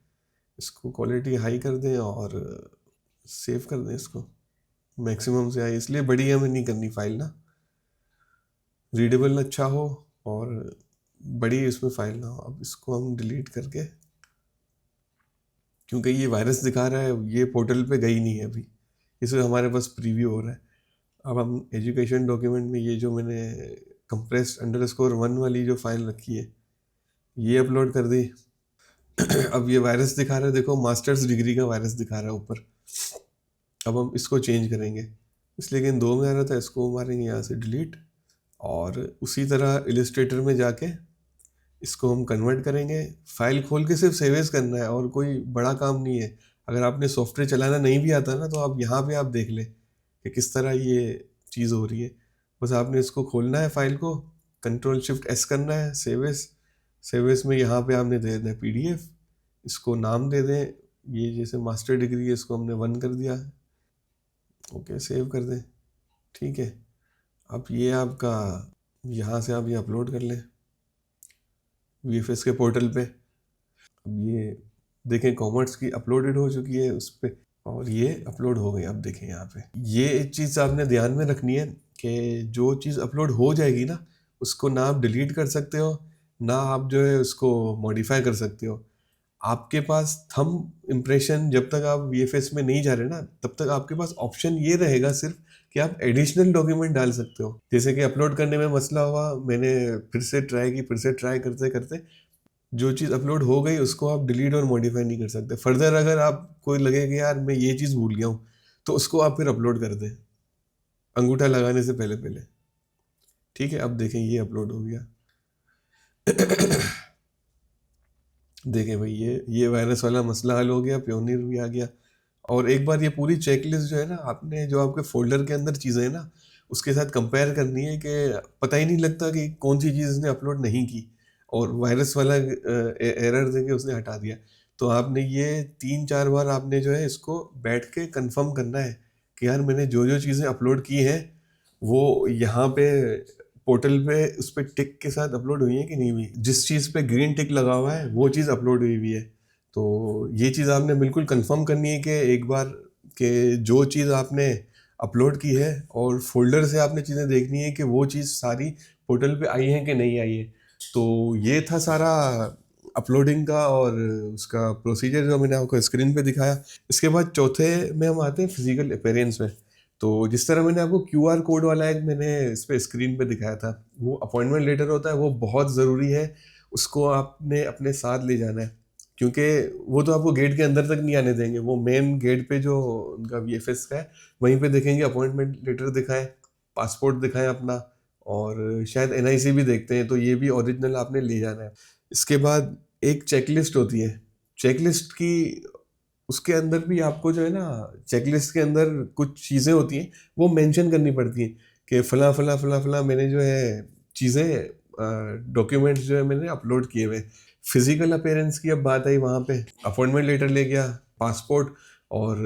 इसको क्वालिटी हाई कर दें और सेव कर दें इसको मैक्सिमम से हाई, इसलिए बड़ी हमें नहीं करनी फाइल ना, रीडेबल अच्छा हो और बड़ी इसमें फाइल ना हो। अब इसको हम डिलीट करके, क्योंकि ये वायरस दिखा रहा है, ये पोर्टल पे गई नहीं है अभी, इसमें हमारे पास प्रीव्यू हो रहा है। अब हम एजुकेशन डॉक्यूमेंट में ये जो मैंने compressed_1 वाली जो फाइल रखी है ये अपलोड कर दी। अब ये वायरस दिखा रहा है, देखो मास्टर्स डिग्री का वायरस दिखा रहा है ऊपर। अब हम इसको चेंज करेंगे, इसलिए कि इन 2 में आ रहा था, इसको मारेंगे यहाँ से डिलीट, और उसी तरह इलस्ट्रेटर में जाके इसको हम कन्वर्ट करेंगे। फाइल खोल के सिर्फ सेव एज करना है और कोई बड़ा काम नहीं है। अगर आपने सॉफ्टवेयर चलाना नहीं भी आता ना तो आप यहाँ पे आप देख लें कि किस तरह ये चीज़ हो रही है। बस आपने इसको खोलना है, फाइल को Ctrl+Shift+S करना है, सेव एज। सेव एज में यहाँ पे आपने दे देना है पीडीएफ, इसको नाम दे दें, ये जैसे मास्टर डिग्री है इसको हमने 1 कर दिया, ओके सेव कर दें, ठीक है। अब ये आपका यहाँ से आप ये अपलोड कर लें वीएफएस के पोर्टल पे। अब ये देखें कॉमर्स की अपलोडेड हो चुकी है उस पर, और ये अपलोड हो गई। अब देखें यहाँ पे ये चीज़ आपने ध्यान में रखनी है कि जो चीज़ अपलोड हो जाएगी ना उसको ना आप डिलीट कर सकते हो, ना आप जो है उसको मॉडिफाई कर सकते हो। आपके पास थंब इम्प्रेशन जब तक आप वीएफएस में नहीं जा रहे ना तब तक आपके पास ऑप्शन ये रहेगा सिर्फ कि आप एडिशनल डॉक्यूमेंट डाल सकते हो। जैसे कि अपलोड करने में मसला हुआ, मैंने फिर से ट्राई की, फिर से ट्राई करते करते जो चीज़ अपलोड हो गई उसको आप डिलीट और मॉडिफाई नहीं कर सकते। फर्दर अगर आप कोई लगे कि यार मैं ये चीज़ भूल गया हूँ तो उसको आप फिर अपलोड कर दें अंगूठा लगाने से पहले पहले, ठीक है। अब देखें ये अपलोड हो गया। देखें भाई ये वायरस वाला मसला हल हो गया, प्योनियर भी आ गया। और एक बार ये पूरी चेकलिस्ट जो है ना आपने जो आपके फोल्डर के अंदर चीज़ें हैं ना उसके साथ कंपेयर करनी है कि पता ही नहीं लगता कि कौन सी चीज़ इसने अपलोड नहीं की और वायरस वाला एरर देके उसने हटा दिया। तो आपने ये 3-4 बार आपने जो है इसको बैठ के कंफर्म करना है कि यार मैंने जो जो चीज़ें अपलोड की हैं वो यहाँ पे पोर्टल पे उस पर टिक के साथ अपलोड हुई है कि नहीं हुई। जिस चीज़ पे ग्रीन टिक लगा हुआ है वो चीज़ अपलोड हुई हुई है। तो ये चीज़ आपने बिल्कुल कंफर्म करनी है कि एक बार कि जो चीज़ आपने अपलोड की है और फोल्डर से आपने चीज़ें देखनी है कि वो चीज़ सारी पोर्टल पे आई है कि नहीं आई है। तो ये था सारा अपलोडिंग का और उसका प्रोसीजर जो मैंने आपको स्क्रीन पे दिखाया। इसके बाद चौथे में हम आते हैं फिजिकल अपीयरेंस में। तो जिस तरह मैंने आपको QR कोड वाला एक मैंने इस पर स्क्रीन पे दिखाया था, वो अपॉइंटमेंट लेटर होता है, वो बहुत ज़रूरी है, उसको आपने अपने साथ ले जाना है क्योंकि वो तो आपको गेट के अंदर तक नहीं आने देंगे। वो मेन गेट पे जो उनका VFS का है वहीं पे देखेंगे अपॉइंटमेंट लेटर दिखाएं, पासपोर्ट दिखाएं अपना, और शायद NIC भी देखते हैं, तो ये भी ओरिजिनल आपने ले जाना है। इसके बाद एक चेकलिस्ट होती है, चेकलिस्ट की उसके अंदर भी आपको जो है ना चेकलिस्ट के अंदर कुछ चीज़ें होती हैं वो मेंशन करनी पड़ती हैं कि फला फला फला फला मैंने जो है चीज़ें डॉक्यूमेंट्स जो है मैंने अपलोड किए हुए। फिजिकल अपीयरेंस की अब बात आई, वहाँ पे अपॉइंटमेंट लेटर ले गया, पासपोर्ट और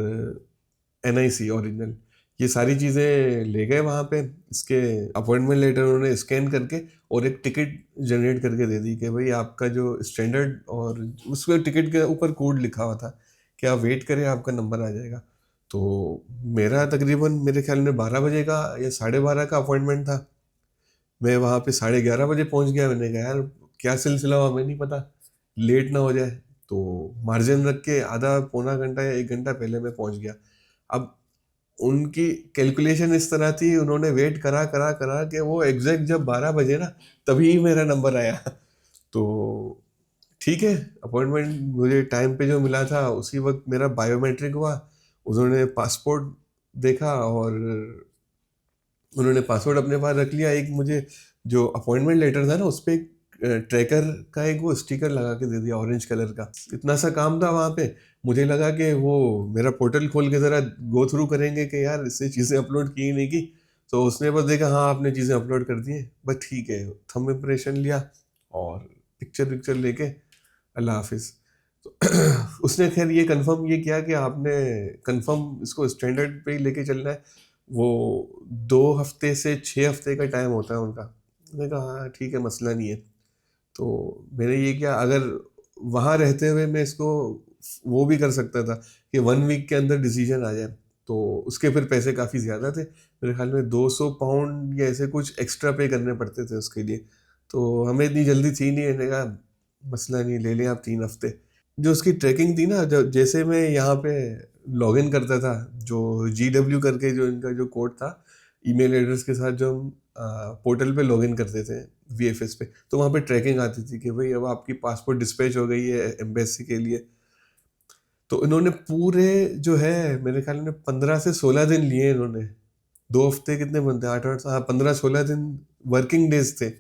NIC ओरिजिनल, ये सारी चीज़ें ले गए वहाँ पे। इसके अपॉइंटमेंट लेटर उन्होंने स्कैन करके और एक टिकट जनरेट करके दे दी कि भाई आपका जो स्टैंडर्ड, और उसमें टिकट के ऊपर कोड लिखा हुआ था कि आप वेट करें आपका नंबर आ जाएगा। तो मेरा तकरीबन मेरे ख्याल में 12 बजे का या 12:30 का अपॉइंटमेंट था। मैं वहाँ पे 11:30 बजे पहुँच गया। मैंने कहा यार क्या सिलसिला हुआ, मैं नहीं पता लेट ना हो जाए। तो मार्जिन रख के आधा पौना घंटा या 1 घंटा पहले मैं पहुंच गया। अब उनकी कैलकुलेशन इस तरह थी, उन्होंने वेट करा करा करा के वो एग्जैक्ट जब 12 बजे ना, तभी मेरा नंबर आया। तो ठीक है, अपॉइंटमेंट मुझे टाइम पे जो मिला था उसी वक्त मेरा बायोमेट्रिक हुआ। उन्होंने पासपोर्ट देखा और उन्होंने पासवर्ड अपने पास रख लिया। एक मुझे जो अपॉइंटमेंट लेटर था ना, उस पे ट्रैकर का एक वो स्टिकर लगा के दे दिया ऑरेंज कलर का। इतना सा काम था वहाँ पे, मुझे लगा कि वो मेरा पोर्टल खोल के ज़रा गो थ्रू करेंगे कि यार इसने चीज़ें अपलोड की नहीं की। तो उसने बस देखा हाँ आपने चीज़ें अपलोड कर दी हैं, बस ठीक है, थंब इम्प्रेशन लिया और पिक्चर पिक्चर लेके अल्लाह हाफिज़। तो उसने खैर ये कंफर्म ये किया कि आपने कंफर्म इसको स्टैंडर्ड पे ही लेके चलना है। वो 2 हफ्ते से 6 हफ्ते का टाइम होता है उनका। मैंने कहा हाँ ठीक है, मसला नहीं है। तो मैंने ये किया, अगर वहाँ रहते हुए मैं इसको वो भी कर सकता था कि 1 वीक के अंदर डिसीजन आ जाए, तो उसके फिर पैसे काफ़ी ज़्यादा थे, मेरे ख्याल में 200 पाउंड या ऐसे कुछ एक्स्ट्रा पे करने पड़ते थे उसके लिए। तो हमें इतनी जल्दी थी नहीं, मैंने कहा मसला नहीं, ले लें आप 3 हफ्ते। जो उसकी ट्रैकिंग थी ना, जब जैसे मैं यहाँ पे लॉगिन करता था, जो GW करके जो इनका जो कोड था ईमेल एड्रेस के साथ, जो हम पोर्टल पे लॉगिन करते थे VFS पे, तो वहाँ पे ट्रैकिंग आती थी कि भाई अब आपकी पासपोर्ट डिस्पैच हो गई है एम्बेसी के लिए। तो इन्होंने पूरे जो है मेरे ख्याल में 15 से 16 दिन लिए इन्होंने। 2 हफ्ते कितने बनते हैं, 8 8 हाँ 15-16 दिन वर्किंग डेज थे।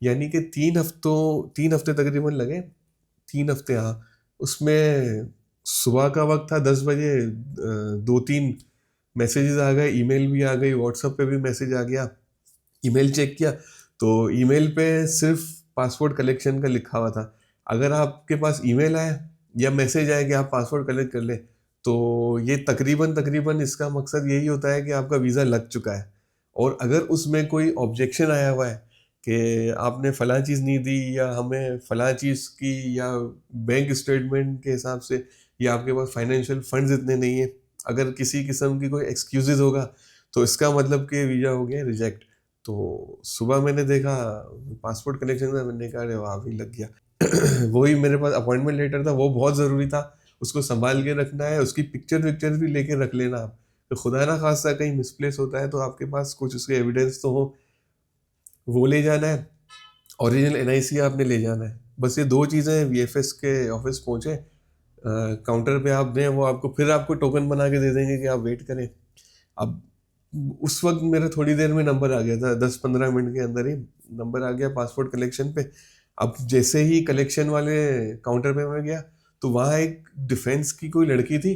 यानी कि 3 हफ्ते तकरीबन लगे। 3 हफ्ते हाँ। उसमें सुबह का वक्त था 10 बजे, 2-3 मैसेजेस आ गए, ईमेल भी आ गई, व्हाट्सएप पे भी मैसेज आ गया। ईमेल चेक किया तो ईमेल पे सिर्फ पासपोर्ट कलेक्शन का लिखा हुआ था। अगर आपके पास ईमेल आए या मैसेज आए कि आप पासपोर्ट कलेक्ट कर लें, तो ये तकरीबन तकरीबन इसका मकसद यही होता है कि आपका वीज़ा लग चुका है। और अगर उसमें कोई ऑब्जेक्शन आया हुआ है कि आपने फ़लाँ चीज़ नहीं दी, या हमें फ़लाँ चीज़ की, या बैंक स्टेटमेंट के हिसाब से, या आपके पास फाइनेंशियल फंड्स इतने नहीं है, अगर किसी किस्म की कोई एक्सक्यूजेज होगा, तो इसका मतलब कि वीज़ा हो गया रिजेक्ट। तो सुबह मैंने देखा पासपोर्ट कलेक्शन का, मैंने कहा अरे वाह भी लग गया। वही मेरे पास अपॉइंटमेंट लेटर था, वो बहुत ज़रूरी था, उसको संभाल के रखना है, उसकी पिक्चर विक्चर भी लेके रख लेना आप, तो खुदा ना खास्ता कहीं मिसप्लेस होता है तो आपके पास कुछ उसके एविडेंस तो हो, वो ले जाना है। ओरिजिनल NIC आपने ले जाना है। बस ये 2 चीज़ें VFS के ऑफिस पहुँचे, काउंटर पे आप दें, वो आपको फिर आपको टोकन बना के दे देंगे कि आप वेट करें। अब उस वक्त मेरा थोड़ी देर में नंबर आ गया था, 10-15 मिनट के अंदर ही नंबर आ गया पासपोर्ट कलेक्शन पे। अब जैसे ही कलेक्शन वाले काउंटर पे मैं गया, तो वहाँ एक डिफेंस की कोई लड़की थी,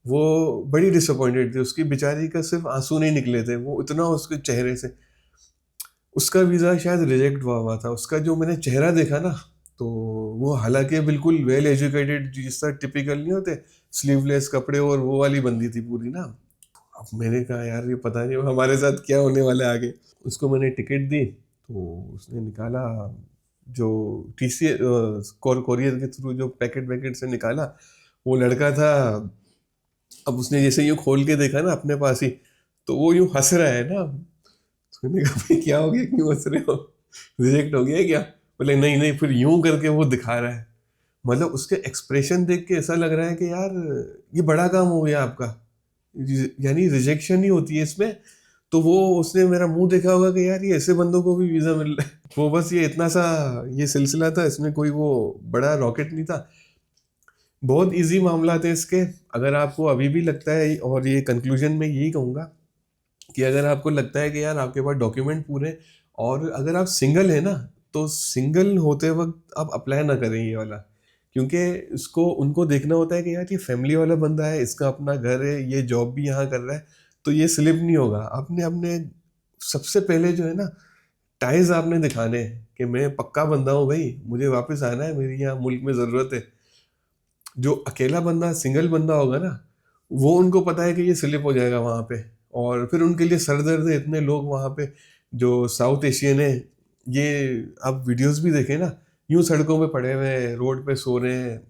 वो बड़ी डिसअपॉइंटेड थी, उसकी बेचारी का सिर्फ आंसू नहीं निकले थे, वो इतना उसके चेहरे से, उसका वीज़ा शायद रिजेक्ट हुआ हुआ था। उसका जो मैंने चेहरा देखा ना, तो वो हालांकि बिल्कुल वेल एजुकेटेड, जिस तरह टिपिकल नहीं होते स्लीवलेस कपड़े और वो वाली बंदी थी पूरी ना। अब मैंने कहा यार ये पता नहीं हमारे साथ क्या होने वाला है आगे। उसको मैंने टिकट दी तो उसने निकाला, जो TC कोरियर के थ्रू जो पैकेट वैकेट से निकाला, वो लड़का था। अब उसने जैसे यूँ खोल के देखा ना अपने पास ही, तो वो यूँ हंस रहा है ना। तो मैंने कहा भाई क्या हो गया, क्यों हंस रहे हो, रिजेक्ट हो गया है क्या? बोले नहीं नहीं, फिर यूं करके वो दिखा रहा है। मतलब उसके एक्सप्रेशन देख के ऐसा लग रहा है कि यार ये बड़ा काम हो गया आपका, यानी रिजेक्शन ही होती है इसमें। तो वो उसने मेरा मुंह देखा होगा कि यार ये ऐसे बंदों को भी वीज़ा मिल रहा है। वो बस ये इतना सा ये सिलसिला था, इसमें कोई वो बड़ा रॉकेट नहीं था। बहुत इजी मामला थे इसके। अगर आपको अभी भी लगता है, और ये कंक्लूजन में यही कहूँगा कि अगर आपको लगता है कि यार आपके पास डॉक्यूमेंट पूरे, और अगर आप सिंगल है ना, तो सिंगल होते वक्त आप अप्लाई ना करें ये वाला, क्योंकि इसको उनको देखना होता है कि यार ये फैमिली वाला बंदा है, इसका अपना घर है, ये जॉब भी यहाँ कर रहा है, तो ये स्लिप नहीं होगा। आपने अपने सबसे पहले जो है ना, टाइज आपने दिखाने हैं कि मैं पक्का बंदा हूँ भाई, मुझे वापस आना है, मेरी यहाँ मुल्क में ज़रूरत है। जो अकेला बंदा सिंगल बंदा होगा ना, वो उनको पता है कि ये स्लिप हो जाएगा वहाँ पे, और फिर उनके लिए सर दर्द है। इतने लोग वहाँ पे जो साउथ एशियन है, ये आप वीडियोस भी देखें ना, यूं सड़कों पे पड़े हुए हैं, रोड पे सो रहे हैं,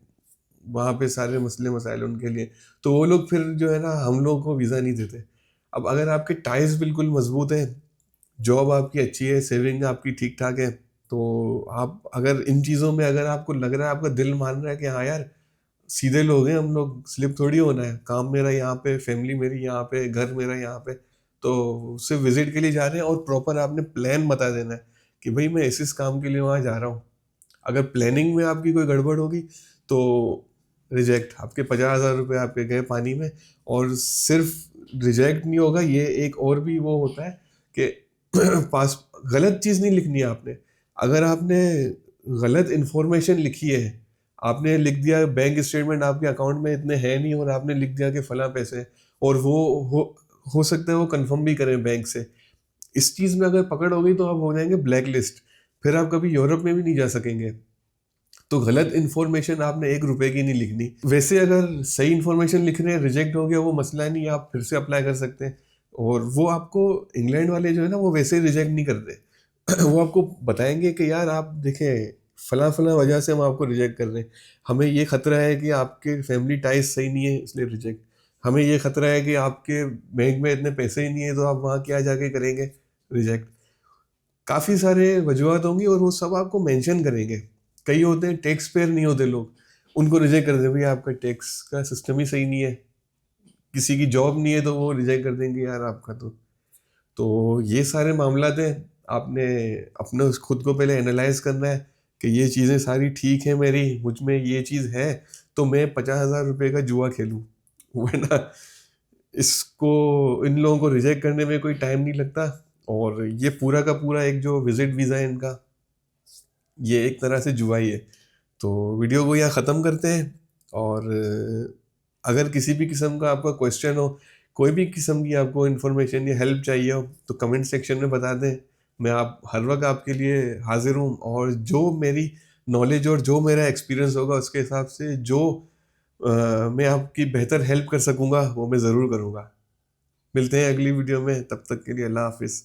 वहाँ पे सारे मसले मसाइल उनके लिए। तो वो लोग फिर जो है ना हम लोगों को वीज़ा नहीं देते। अब अगर आपके टाइज बिल्कुल मजबूत है, जॉब आपकी अच्छी है, सेविंग आपकी ठीक ठाक है, तो आप अगर इन चीज़ों में अगर आपको लग रहा है, आपका दिल मान रहा है कि हाँ यार सीधे लोग हैं हम लोग, स्लिप थोड़ी होना है। काम मेरा यहाँ पे, फैमिली मेरी यहाँ पे, घर मेरा यहाँ पे, तो सिर्फ विजिट के लिए जा रहे हैं। और प्रॉपर आपने प्लान बता देना है कि भाई मैं इस काम के लिए वहाँ जा रहा हूँ। अगर प्लानिंग में आपकी कोई गड़बड़ होगी तो रिजेक्ट, आपके 50,000 रुपये आपके गए पानी में। और सिर्फ रिजेक्ट नहीं होगा, ये एक और भी वो होता है कि पास गलत चीज़ नहीं लिखनी है आपने। अगर आपने गलत इन्फॉर्मेशन लिखी है, आपने लिख दिया बैंक स्टेटमेंट आपके अकाउंट में इतने हैं नहीं, और आपने लिख दिया कि फला पैसे हैं, और वो हो सकता है वो कंफर्म भी करें बैंक से, इस चीज़ में अगर पकड़ हो गई तो आप हो जाएंगे ब्लैक लिस्ट। फिर आप कभी यूरोप में भी नहीं जा सकेंगे। तो गलत इन्फॉर्मेशन आपने 1 रुपए की नहीं लिखनी। वैसे अगर सही इन्फॉर्मेशन लिख रहे हैं, रिजेक्ट हो गया वो मसला नहीं, आप फिर से अप्लाई कर सकते हैं। और वो आपको इंग्लैंड वाले जो है ना, वो वैसे रिजेक्ट नहीं करते। वो आपको बताएंगे कि यार आप देखें, फला फला वजह से हम आपको रिजेक्ट कर रहे हैं, हमें ये खतरा है कि आपके फैमिली टाइज सही नहीं है इसलिए रिजेक्ट, हमें ये खतरा है कि आपके बैंक में इतने पैसे ही नहीं है तो आप वहाँ क्या जाके करेंगे, रिजेक्ट। काफ़ी सारे वजूहत होंगी और वो सब आपको मेंशन करेंगे। कई होते हैं टैक्स पेयर नहीं होते लोग, उनको रिजेक्ट कर देंगे, भैया आपका टैक्स का सिस्टम ही सही नहीं है। किसी की जॉब नहीं है तो वो रिजेक्ट कर देंगे यार आपका। तो ये सारे मामला हैं। आपने अपने खुद को पहले एनालाइज करना है कि ये चीज़ें सारी ठीक है, मेरी मुझ में ये चीज़ है, तो मैं 50,000 रुपये का जुआ खेलूँ, वरना इसको, इन लोगों को रिजेक्ट करने में कोई टाइम नहीं लगता। और ये पूरा का पूरा एक जो विजिट वीज़ा है इनका, ये एक तरह से जुआ ही है। तो वीडियो को यहाँ ख़त्म करते हैं। और अगर किसी भी किस्म का आपका क्वेश्चन हो, कोई भी किस्म की आपको इन्फॉर्मेशन या हेल्प चाहिए हो, तो कमेंट सेक्शन में बता दें। मैं आप हर वक्त आपके लिए हाजिर हूँ, और जो मेरी नॉलेज और जो मेरा एक्सपीरियंस होगा उसके हिसाब से जो मैं आपकी बेहतर हेल्प कर सकूँगा वो मैं ज़रूर करूँगा। मिलते हैं अगली वीडियो में, तब तक के लिए अल्लाह हाफिज़।